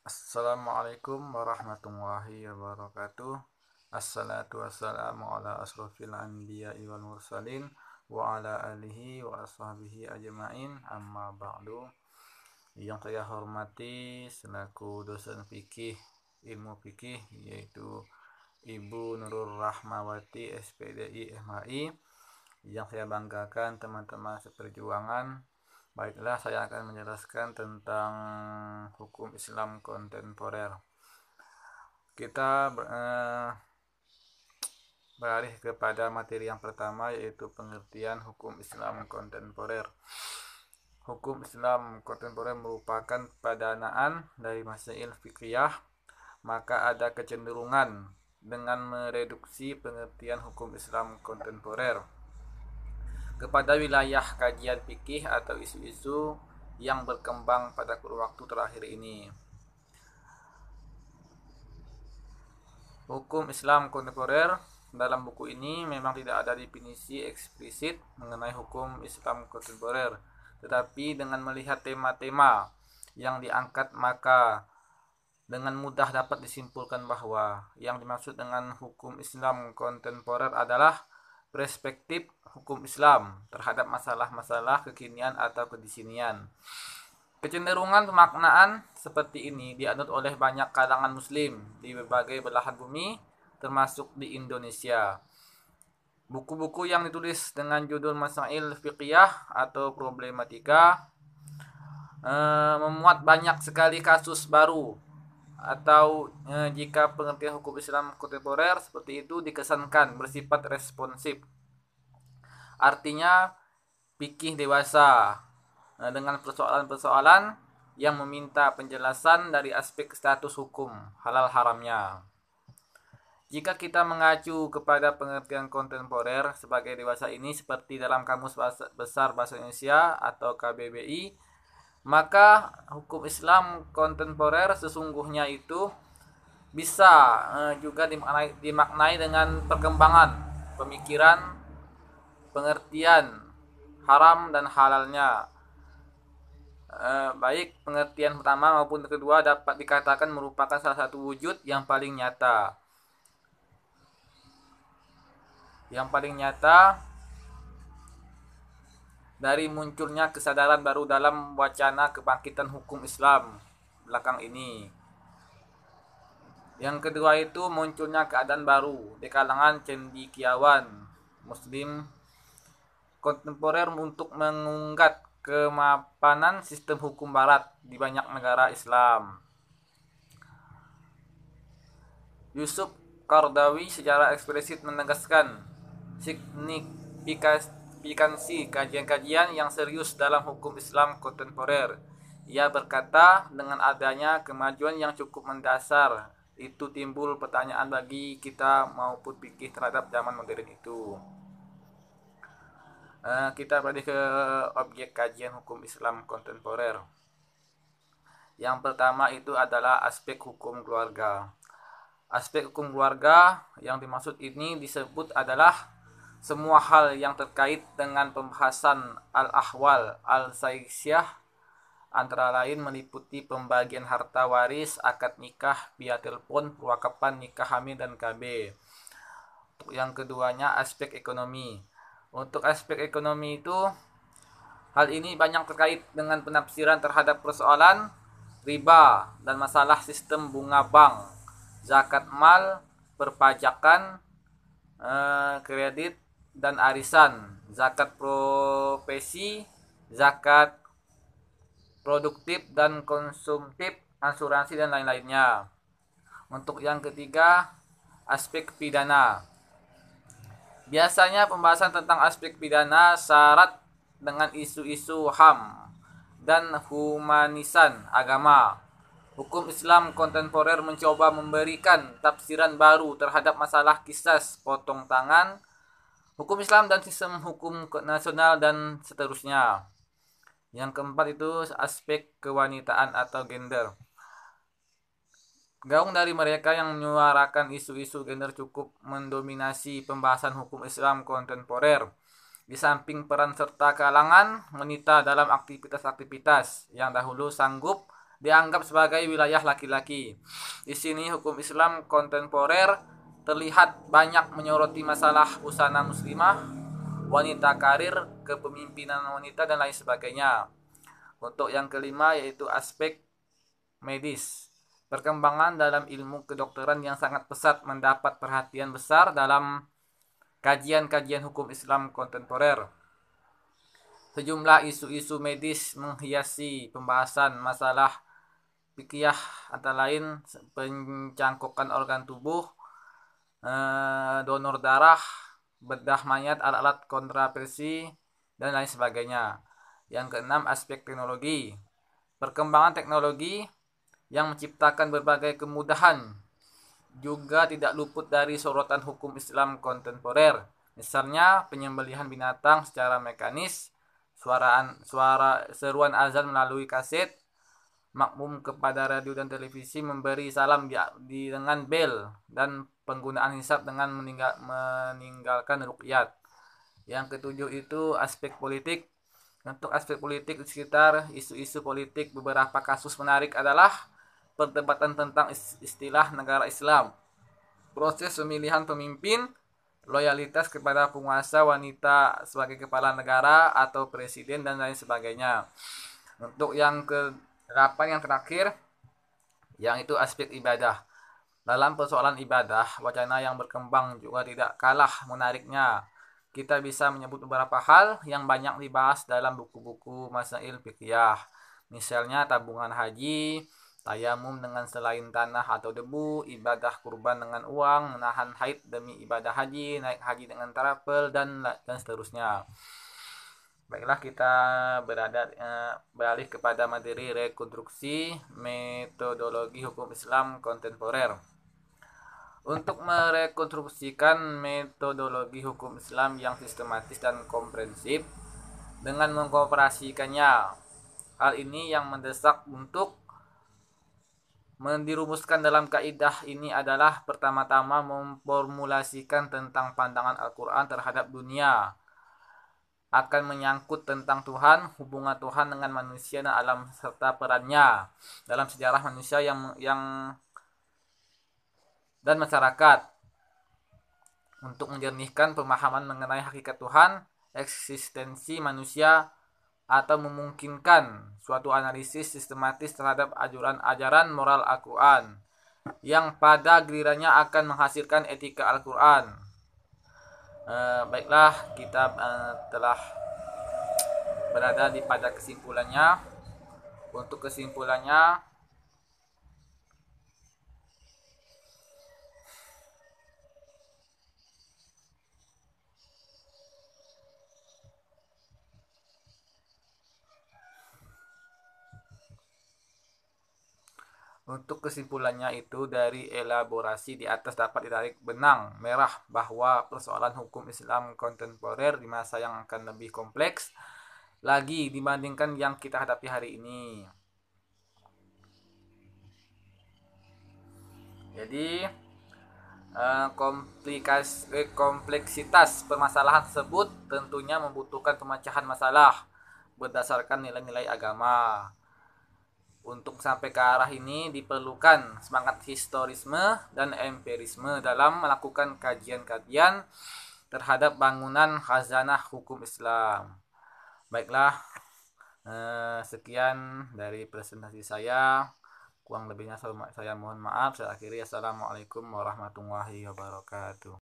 Assalamualaikum warahmatullahi wabarakatuh. Assalatu wassalamu ala asrofil anbiya'i wal mursalin wa ala alihi wa ashabihi ajma'in, amma ba'du. Yang saya hormati selaku dosen fikih, ilmu fikih, yaitu Ibu Nurul Rahmawati SPDI MHI. Yang saya banggakan teman-teman seperjuangan. Baiklah, saya akan menjelaskan tentang hukum Islam kontemporer. Kita beralih kepada materi yang pertama, yaitu pengertian hukum Islam kontemporer. Hukum Islam kontemporer merupakan padanaan dari masail fiqhiyah, maka ada kecenderungan dengan mereduksi pengertian hukum Islam kontemporer kepada wilayah kajian fikih atau isu-isu yang berkembang pada kurun waktu terakhir ini. Hukum Islam kontemporer dalam buku ini memang tidak ada definisi eksplisit mengenai hukum Islam kontemporer, tetapi dengan melihat tema-tema yang diangkat, maka dengan mudah dapat disimpulkan bahwa yang dimaksud dengan hukum Islam kontemporer adalah perspektif hukum Islam terhadap masalah-masalah kekinian atau kedisinian. Kecenderungan pemaknaan seperti ini dianut oleh banyak kalangan muslim di berbagai belahan bumi, termasuk di Indonesia. Buku-buku yang ditulis dengan judul Masail Fiqhiyah atau Problematika memuat banyak sekali kasus baru, atau jika pengertian hukum Islam kontemporer seperti itu dikesankan bersifat responsif. Artinya fikih dewasa dengan persoalan-persoalan yang meminta penjelasan dari aspek status hukum halal haramnya. Jika kita mengacu kepada pengertian kontemporer sebagai dewasa ini seperti dalam Kamus Besar Bahasa Indonesia atau KBBI, maka hukum Islam kontemporer sesungguhnya itu bisa juga dimaknai dengan perkembangan pemikiran, pengertian haram dan halalnya. Baik pengertian pertama maupun kedua dapat dikatakan merupakan salah satu wujud yang paling nyata. Dari munculnya kesadaran baru dalam wacana kebangkitan hukum Islam belakang ini. Yang kedua itu munculnya keadaan baru di kalangan cendekiawan muslim kontemporer untuk mengungkap kemapanan sistem hukum barat di banyak negara Islam. Yusuf Qaradawi secara eksplisit menegaskan signifikansi kajian-kajian yang serius dalam hukum Islam kontemporer. Ia berkata, dengan adanya kemajuan yang cukup mendasar, itu timbul pertanyaan bagi kita maupun fikih terhadap zaman modern itu. Kita beralih ke objek kajian hukum Islam kontemporer. Yang pertama itu adalah aspek hukum keluarga. Aspek hukum keluarga yang dimaksud ini disebut adalah semua hal yang terkait dengan pembahasan al-ahwal al-saisyah, antara lain meliputi pembagian harta waris, akad nikah, biaya telepon, perwakapan, nikah hamil dan KB. Untuk yang keduanya aspek ekonomi. Untuk aspek ekonomi itu, hal ini banyak terkait dengan penafsiran terhadap persoalan riba dan masalah sistem bunga bank, zakat mal, perpajakan, kredit dan arisan, zakat profesi, zakat produktif dan konsumtif, asuransi dan lain-lainnya. Untuk yang ketiga, aspek pidana. Biasanya pembahasan tentang aspek pidana syarat dengan isu-isu HAM dan humanisan agama. Hukum Islam kontemporer mencoba memberikan tafsiran baru terhadap masalah kisas, potong tangan, hukum Islam dan sistem hukum nasional dan seterusnya. Yang keempat itu aspek kewanitaan atau gender. Gaung dari mereka yang menyuarakan isu-isu gender cukup mendominasi pembahasan hukum Islam kontemporer. Di samping peran serta kalangan wanita dalam aktivitas-aktivitas yang dahulu sanggup dianggap sebagai wilayah laki-laki. Di sini hukum Islam kontemporer terlihat banyak menyoroti masalah busana muslimah, wanita karir, kepemimpinan wanita dan lain sebagainya. Untuk yang kelima yaitu aspek medis. Perkembangan dalam ilmu kedokteran yang sangat pesat mendapat perhatian besar dalam kajian-kajian hukum Islam kontemporer. Sejumlah isu-isu medis menghiasi pembahasan masalah fikih antara lain pencangkokan organ tubuh, donor darah, bedah mayat, alat-alat kontrasepsi, dan lain sebagainya. Yang keenam, aspek teknologi. Perkembangan teknologi yang menciptakan berbagai kemudahan juga tidak luput dari sorotan hukum Islam kontemporer. Misalnya penyembelihan binatang secara mekanis, seruan azan melalui kaset, makmum kepada radio dan televisi memberi salam dengan bel, dan penggunaan hisab dengan meninggalkan ruqyat. Yang ketujuh itu aspek politik. Untuk aspek politik di sekitar isu-isu politik, beberapa kasus menarik adalah perdebatan tentang istilah negara Islam, proses pemilihan pemimpin, loyalitas kepada penguasa wanita sebagai kepala negara atau presiden dan lain sebagainya. Untuk yang ke-8 yang terakhir, yang itu aspek ibadah. Dalam persoalan ibadah, wacana yang berkembang juga tidak kalah menariknya. Kita bisa menyebut beberapa hal yang banyak dibahas dalam buku-buku masail fikih. Misalnya tabungan haji, tayamum dengan selain tanah atau debu, ibadah kurban dengan uang, menahan haid demi ibadah haji, naik haji dengan travel, dan seterusnya. Baiklah, kita beralih kepada materi rekonstruksi metodologi hukum Islam kontemporer. Untuk merekonstruksikan metodologi hukum Islam yang sistematis dan komprehensif dengan mengoperasikannya, hal ini yang mendesak untuk dirumuskan dalam kaidah ini adalah pertama-tama memformulasikan tentang pandangan Al-Quran terhadap dunia, akan menyangkut tentang Tuhan, hubungan Tuhan dengan manusia dan alam serta perannya dalam sejarah manusia dan masyarakat, untuk menjernihkan pemahaman mengenai hakikat Tuhan, eksistensi manusia, atau memungkinkan suatu analisis sistematis terhadap ajaran moral Al-Quran yang pada gilirannya akan menghasilkan etika Al-Quran. Baiklah, kita telah berada pada kesimpulannya. Untuk kesimpulannya, itu dari elaborasi di atas dapat ditarik benang merah bahwa persoalan hukum Islam kontemporer di masa yang akan lebih kompleks lagi dibandingkan yang kita hadapi hari ini. Jadi kompleksitas permasalahan tersebut tentunya membutuhkan pemecahan masalah berdasarkan nilai-nilai agama. Untuk sampai ke arah ini diperlukan semangat historisme dan empirisme dalam melakukan kajian-kajian terhadap bangunan khazanah hukum Islam. Baiklah, sekian dari presentasi saya. Kurang lebihnya saya mohon maaf. Saya akhiri. Assalamualaikum warahmatullahi wabarakatuh.